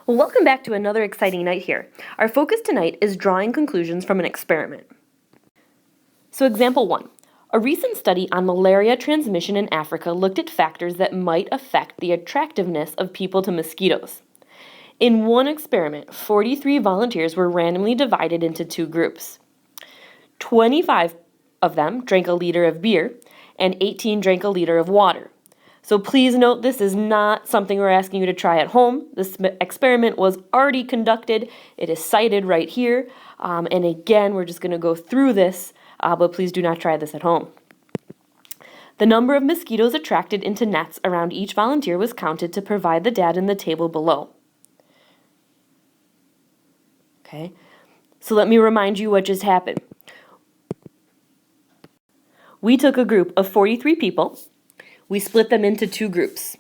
Well, welcome back to another exciting night here. Our focus tonight is drawing conclusions from an experiment. So example 1. A recent study on malaria transmission in Africa looked at factors that might affect the attractiveness of people to mosquitoes. In one experiment, 43 volunteers were randomly divided into two groups. 25 of them drank a liter of beer, and 18 drank a liter of water. So please note this is not something we're asking you to try at home. This experiment was already conducted. It is cited right here. And again, we're just going to go through this, but please do not try this at home. The number of mosquitoes attracted into nets around each volunteer was counted to provide the data in the table below. Okay, so let me remind you what just happened. We took a group of 43 people. We split them into two groups.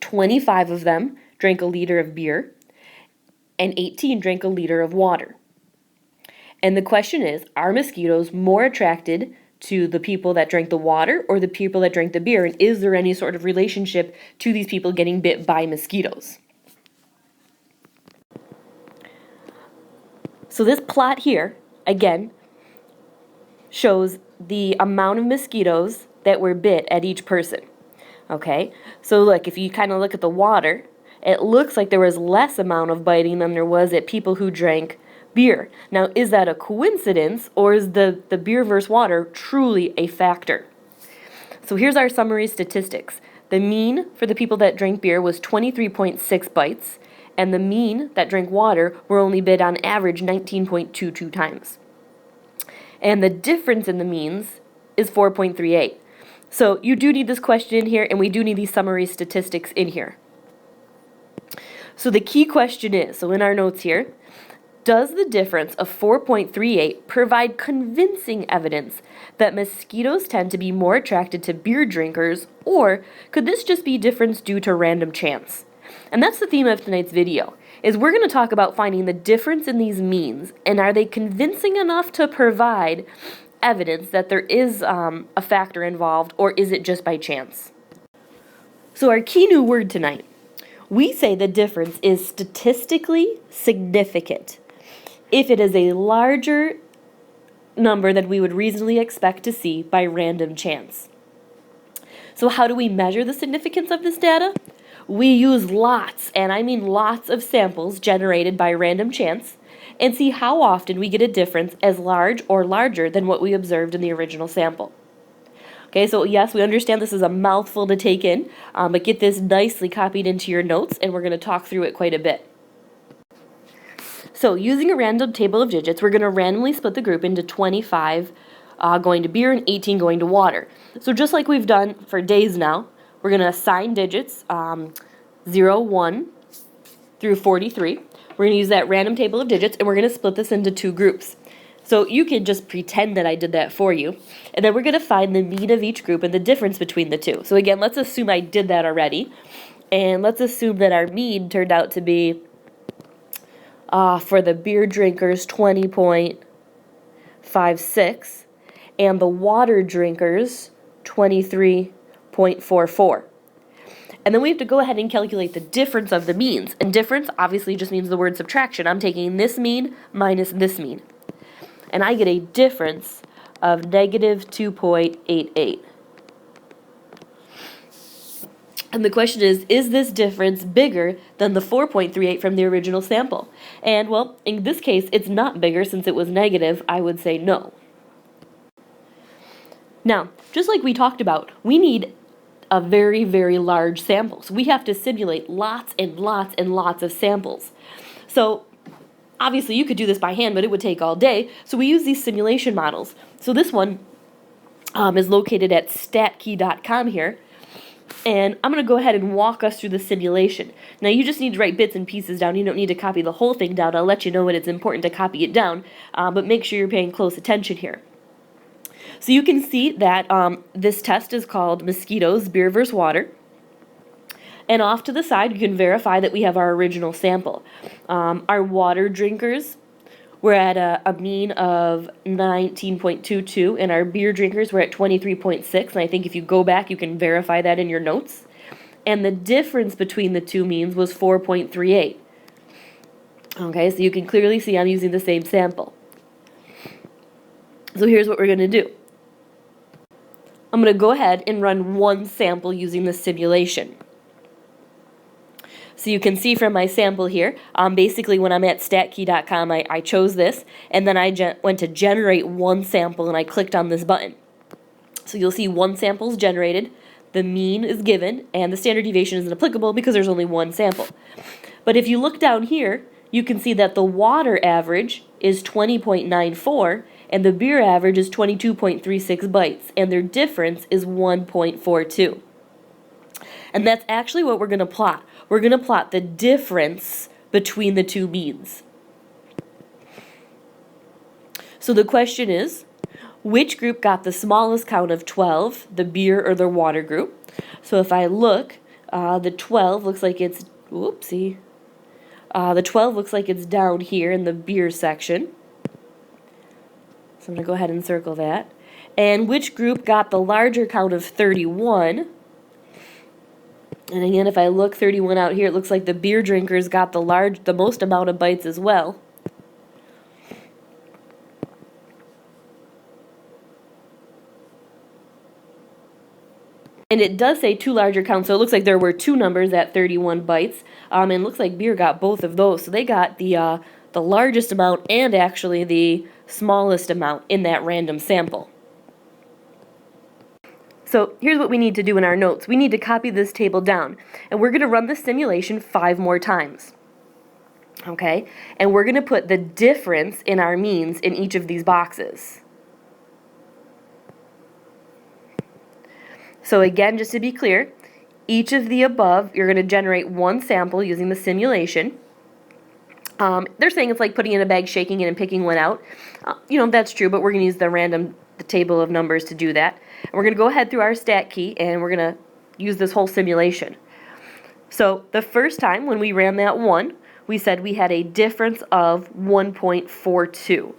25 of them drank a liter of beer, and 18 drank a liter of water. And the question is, are mosquitoes more attracted to the people that drank the water or the people that drank the beer? And is there any sort of relationship to these people getting bit by mosquitoes? So this plot here, again, shows the amount of mosquitoes that were bit at each person. Okay, so look, if you kind of look at the water, it looks like there was less amount of biting than there was at people who drank beer. Now, is that a coincidence, or is the beer versus water truly a factor? So here's our summary statistics. The mean for the people that drank beer was 23.6 bites, and the mean that drank water were only bit on average 19.22 times. And the difference in the means is 4.38. So you do need this question in here, and we do need these summary statistics in here. So the key question is, so in our notes here, does the difference of 4.38 provide convincing evidence that mosquitoes tend to be more attracted to beer drinkers, or could this just be difference due to random chance? And that's the theme of tonight's video, is we're going to talk about finding the difference in these means, and are they convincing enough to provide evidence that there is a factor involved, or is it just by chance? So our key new word tonight, we say the difference is statistically significant if it is a larger number than we would reasonably expect to see by random chance. So how do we measure the significance of this data? We use lots, and I mean lots of samples generated by random chance, and see how often we get a difference as large or larger than what we observed in the original sample. Okay, so yes, we understand this is a mouthful to take in, but get this nicely copied into your notes, and we're going to talk through it quite a bit. So using a random table of digits, we're going to randomly split the group into 25 going to beer and 18 going to water. So just like we've done for days now, we're going to assign digits 0, 1 through 43. We're going to use that random table of digits, and we're going to split this into two groups. So you can just pretend that I did that for you, and then we're going to find the mean of each group and the difference between the two. So again, let's assume I did that already, and let's assume that our mean turned out to be, for the beer drinkers, 20.56, and the water drinkers, 23.44. And then we have to go ahead and calculate the difference of the means. And difference obviously just means the word subtraction. I'm taking this mean minus this mean. And I get a difference of negative 2.88. And the question is this difference bigger than the 4.38 from the original sample? And well, in this case, it's not bigger since it was negative. I would say no. Now, just like we talked about, we need a very, very large sample. So we have to simulate lots and lots and lots of samples. So obviously you could do this by hand, but it would take all day. So we use these simulation models. So this one is located at statkey.com here. And I'm going to go ahead and walk us through the simulation. Now you just need to write bits and pieces down. You don't need to copy the whole thing down. I'll let you know when it's important to copy it down. But make sure you're paying close attention here. So you can see that this test is called mosquitoes, beer versus water. And off to the side, you can verify that we have our original sample. Our water drinkers were at a mean of 19.22, and our beer drinkers were at 23.6. And I think if you go back, you can verify that in your notes. And the difference between the two means was 4.38. Okay, so you can clearly see I'm using the same sample. So here's what we're going to do. I'm going to go ahead and run one sample using the simulation. So you can see from my sample here, basically when I'm at statkey.com, I chose this, and then I went to generate one sample, and I clicked on this button. So you'll see one sample is generated, the mean is given, and the standard deviation isn't applicable because there's only one sample. But if you look down here, you can see that the water average is 20.94, and the beer average is 22.36 bites, and their difference is 1.42. And that's actually what we're going to plot. We're going to plot the difference between the two means. So the question is, which group got the smallest count of 12, the beer or the water group? So if I look, the 12 looks like it's, whoopsie, the 12 looks like it's down here in the beer section. So I'm going to go ahead and circle that. And which group got the larger count of 31? And again, if I look 31 out here, it looks like the beer drinkers got the most amount of bites as well. And it does say two larger counts, so it looks like there were two numbers at 31 bites. And it looks like beer got both of those. So they got the largest amount and actually the smallest amount in that random sample. So here's what we need to do in our notes. We need to copy this table down, and we're going to run the simulation 5 more times. Okay? And we're going to put the difference in our means in each of these boxes. So again, just to be clear, each of the above, you're going to generate one sample using the simulation. They're saying it's like putting in a bag, shaking it, and picking one out. That's true, but we're going to use the table of numbers to do that. And we're going to go ahead through our stat key, and we're going to use this whole simulation. So the first time when we ran that one, we said we had a difference of 1.42. So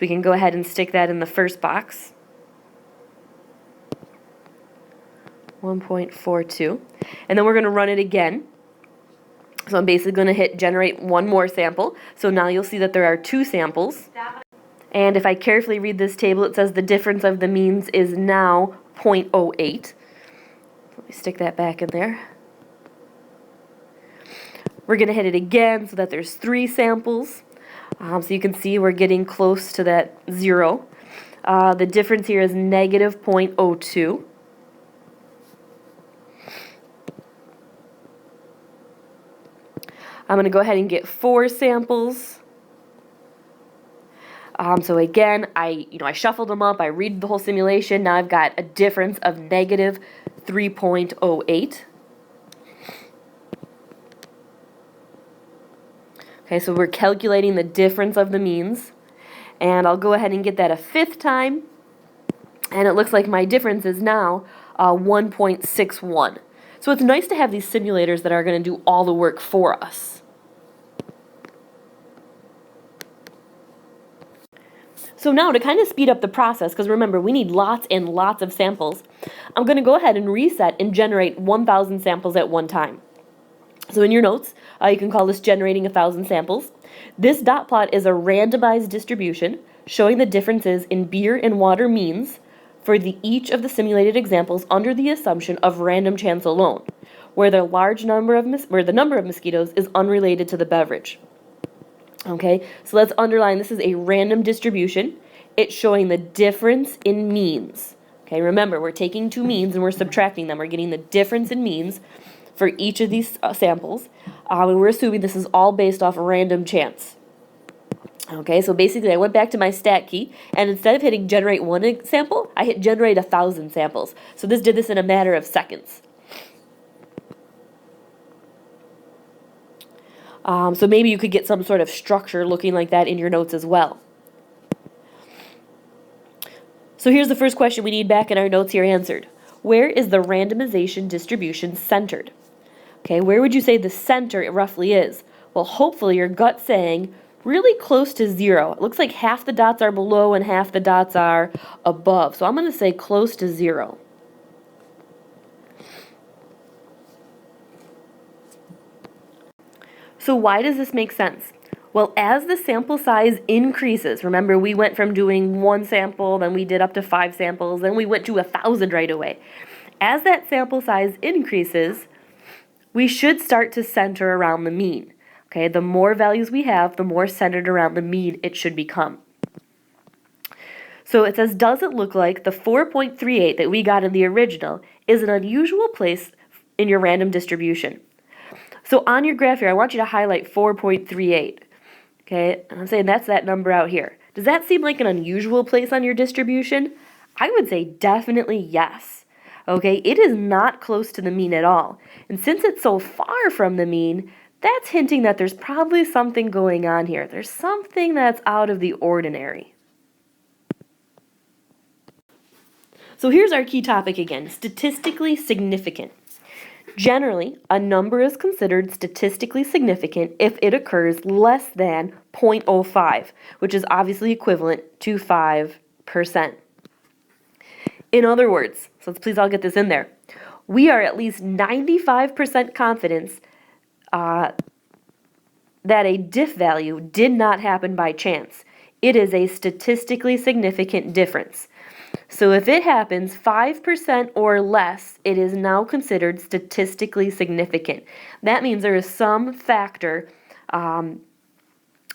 we can go ahead and stick that in the first box. 1.42. And then we're going to run it again. So I'm basically going to hit generate one more sample. So now you'll see that there are 2 samples. And if I carefully read this table, it says the difference of the means is now 0.08. Let me stick that back in there. We're going to hit it again so that there's 3 samples. So you can see we're getting close to that 0. The difference here is negative 0.02. I'm going to go ahead and get 4 samples. So again, I shuffled them up, I read the whole simulation, now I've got a difference of negative 3.08. Okay, so we're calculating the difference of the means, and I'll go ahead and get that a 5th time, and it looks like my difference is now 1.61. So it's nice to have these simulators that are going to do all the work for us. So now to kind of speed up the process, because remember we need lots and lots of samples, I'm going to go ahead and reset and generate 1,000 samples at one time. So in your notes, you can call this generating 1,000 samples. This dot plot is a randomized distribution showing the differences in beer and water means for each of the simulated examples under the assumption of random chance alone, where the number of mosquitoes is unrelated to the beverage. Okay, so let's underline this is a random distribution. It's showing the difference in means. Okay, remember, we're taking 2 means and we're subtracting them. We're getting the difference in means for each of these samples. And we're assuming this is all based off random chance. Okay, so basically I went back to my stat key, and instead of hitting generate 1 sample, I hit generate 1,000 samples. So this did this in a matter of seconds. So maybe you could get some sort of structure looking like that in your notes as well. So here's the first question we need back in our notes here answered. Where is the randomization distribution centered? Okay, where would you say the center it roughly is? Well, hopefully your gut's saying really close to 0. It looks like half the dots are below and half the dots are above. So I'm going to say close to 0. So why does this make sense? Well, as the sample size increases, remember we went from doing 1 sample, then we did up to 5 samples, then we went to 1,000 right away. As that sample size increases, we should start to center around the mean. Okay, the more values we have, the more centered around the mean it should become. So it says, does it look like the 4.38 that we got in the original is an unusual place in your random distribution? So on your graph here, I want you to highlight 4.38. Okay, and I'm saying that's that number out here. Does that seem like an unusual place on your distribution? I would say definitely yes. Okay, it is not close to the mean at all. And since it's so far from the mean, that's hinting that there's probably something going on here. There's something that's out of the ordinary. So here's our key topic again, statistically significant. Generally, a number is considered statistically significant if it occurs less than 0.05, which is obviously equivalent to 5%. In other words, so let's please all get this in there, we are at least 95% confidence that a diff value did not happen by chance. It is a statistically significant difference. So if it happens 5% or less, it is now considered statistically significant. That means there is some factor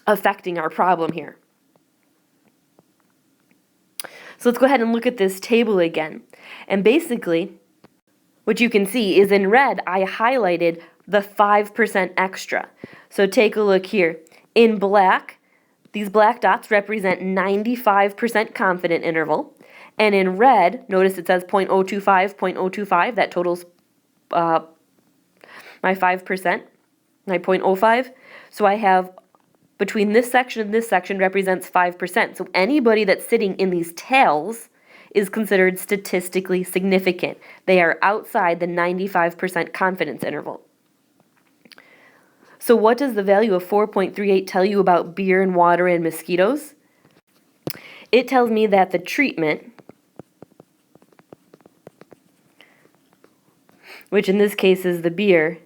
affecting our problem here. So let's go ahead and look at this table again. And basically, what you can see is in red, I highlighted the 5% extra. So take a look here. In black, these black dots represent 95% confident interval. And in red, notice it says 0.025, 0.025. That totals my 5%, my 0.05. So I have between this section and this section represents 5%. So anybody that's sitting in these tails is considered statistically significant. They are outside the 95% confidence interval. So what does the value of 4.38 tell you about beer and water and mosquitoes? It tells me that the treatment, which in this case is the beer,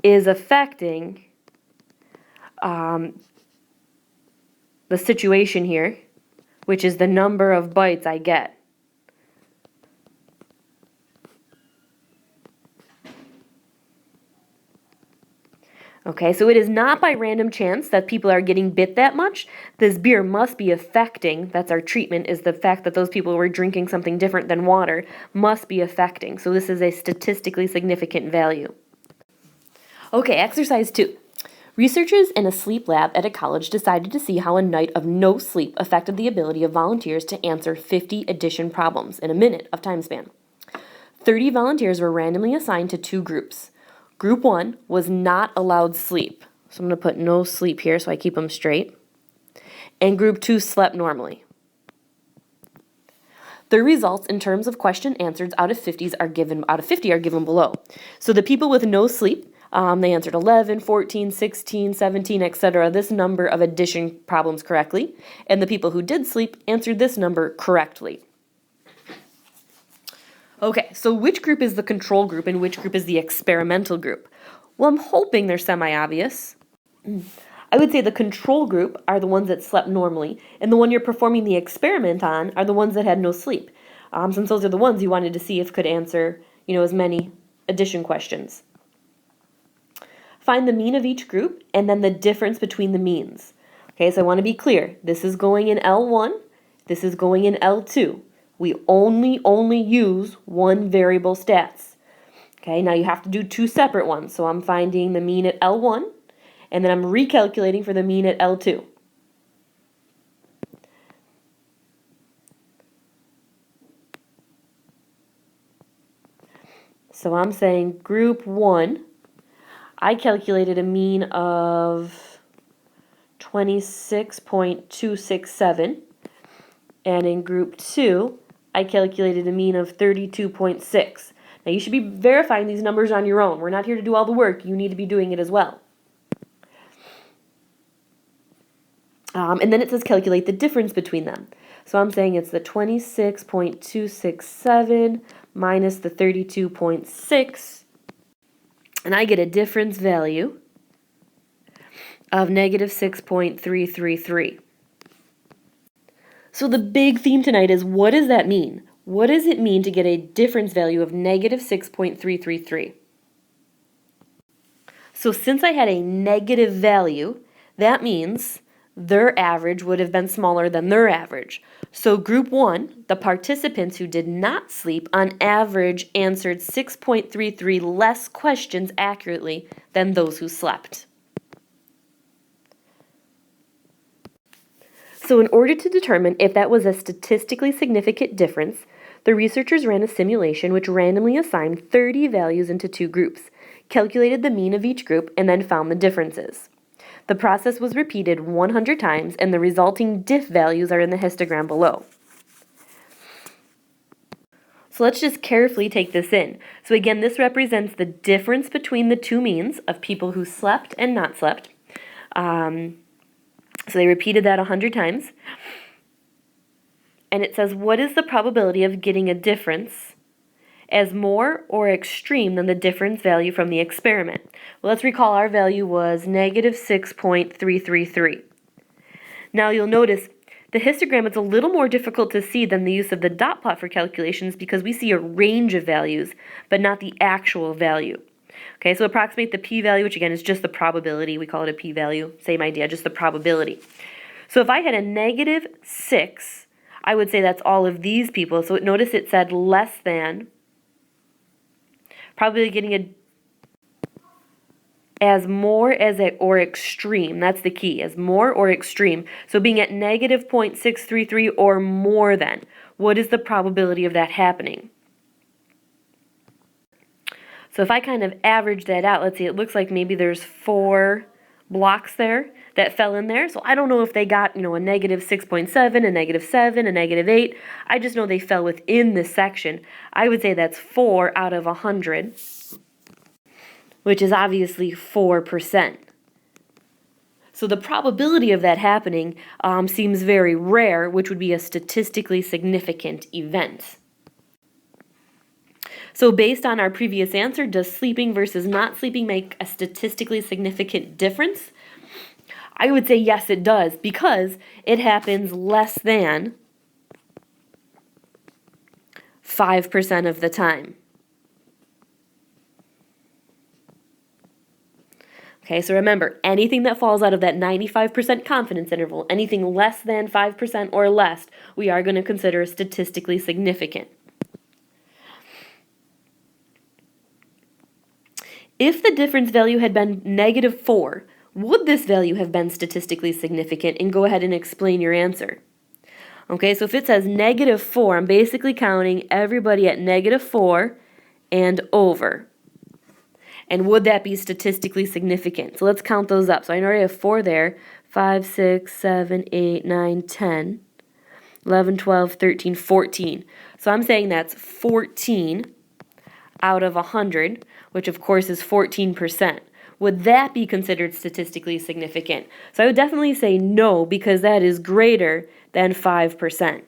is affecting the situation here, which is the number of bites I get. Okay, so it is not by random chance that people are getting bit that much. This beer must be affecting, that's our treatment, is the fact that those people who are drinking something different than water must be affecting. So this is a statistically significant value. Okay, exercise 2. Researchers in a sleep lab at a college decided to see how a night of no sleep affected the ability of volunteers to answer 50 addition problems in a minute of time span. 30 volunteers were randomly assigned to 2 groups. Group 1 was not allowed sleep. So I'm going to put no sleep here so I keep them straight. And Group 2 slept normally. The results in terms of question answers out of 50 are given below. So the people with no sleep, they answered 11, 14, 16, 17, etc. this number of addition problems correctly. And the people who did sleep answered this number correctly. Okay, so which group is the control group and which group is the experimental group? Well, I'm hoping they're semi-obvious. I would say the control group are the ones that slept normally, and the one you're performing the experiment on are the ones that had no sleep, since those are the ones you wanted to see if could answer, as many addition questions. Find the mean of each group and then the difference between the means. Okay, so I want to be clear. This is going in L1, this is going in L2. We only use one variable stats. Okay, now you have to do 2 separate ones. So I'm finding the mean at L1, and then I'm recalculating for the mean at L2. So I'm saying group 1, I calculated a mean of 26.267, and in group 2, I calculated a mean of 32.6. Now you should be verifying these numbers on your own. We're not here to do all the work. You need to be doing it as well. And then it says calculate the difference between them. So I'm saying it's the 26.267 minus the 32.6. And I get a difference value of negative 6.333. So the big theme tonight is, what does that mean? What does it mean to get a difference value of negative 6.333? So since I had a negative value, that means their average would have been smaller than their average. So group 1, the participants who did not sleep, on average answered 6.33 less questions accurately than those who slept. So in order to determine if that was a statistically significant difference, the researchers ran a simulation which randomly assigned 30 values into two groups, calculated the mean of each group, and then found the differences. The process was repeated 100 times, and the resulting diff values are in the histogram below. So let's just carefully take this in. So again, this represents the difference between the two means of people who slept and not slept. So they repeated that 100 times. And it says, what is the probability of getting a difference as more or extreme than the difference value from the experiment? Well, let's recall our value was negative 6.333. Now you'll notice the histogram is a little more difficult to see than the use of the dot plot for calculations because we see a range of values, but not the actual value. Okay, so approximate the p-value, which again is just the probability. We call it a p-value. Same idea, just the probability. So if I had a negative 6, I would say that's all of these people. So notice it said less than. Probably getting a as more as a, or extreme. That's the key, as more or extreme. So being at negative 0.633 or more than. What is the probability of that happening? So if I kind of average that out, let's see, it looks like maybe there's 4 blocks there that fell in there. So I don't know if they got, a negative 6.7, a negative 7, a negative 8. I just know they fell within this section. I would say that's 4 out of 100, which is obviously 4%. So the probability of that happening seems very rare, which would be a statistically significant event. So based on our previous answer, does sleeping versus not sleeping make a statistically significant difference? I would say yes, it does, because it happens less than 5% of the time. Okay, so remember, anything that falls out of that 95% confidence interval, anything less than 5% or less, we are going to consider statistically significant. If the difference value had been negative 4, would this value have been statistically significant? And go ahead and explain your answer. Okay, so if it says negative 4, I'm basically counting everybody at negative 4 and over. And would that be statistically significant? So let's count those up. So I already have 4 there. 5, 6, 7, 8, 9, 10, 11, 12, 13, 14. So I'm saying that's 14 out of 100, which of course is 14%. Would that be considered statistically significant? So I would definitely say no, because that is greater than 5%.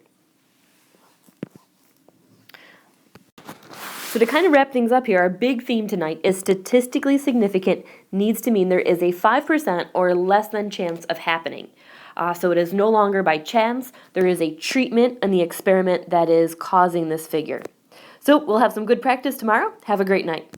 So to kind of wrap things up here, our big theme tonight is statistically significant needs to mean there is a 5% or less than chance of happening. So it is no longer by chance. There is a treatment in the experiment that is causing this figure. So we'll have some good practice tomorrow. Have a great night.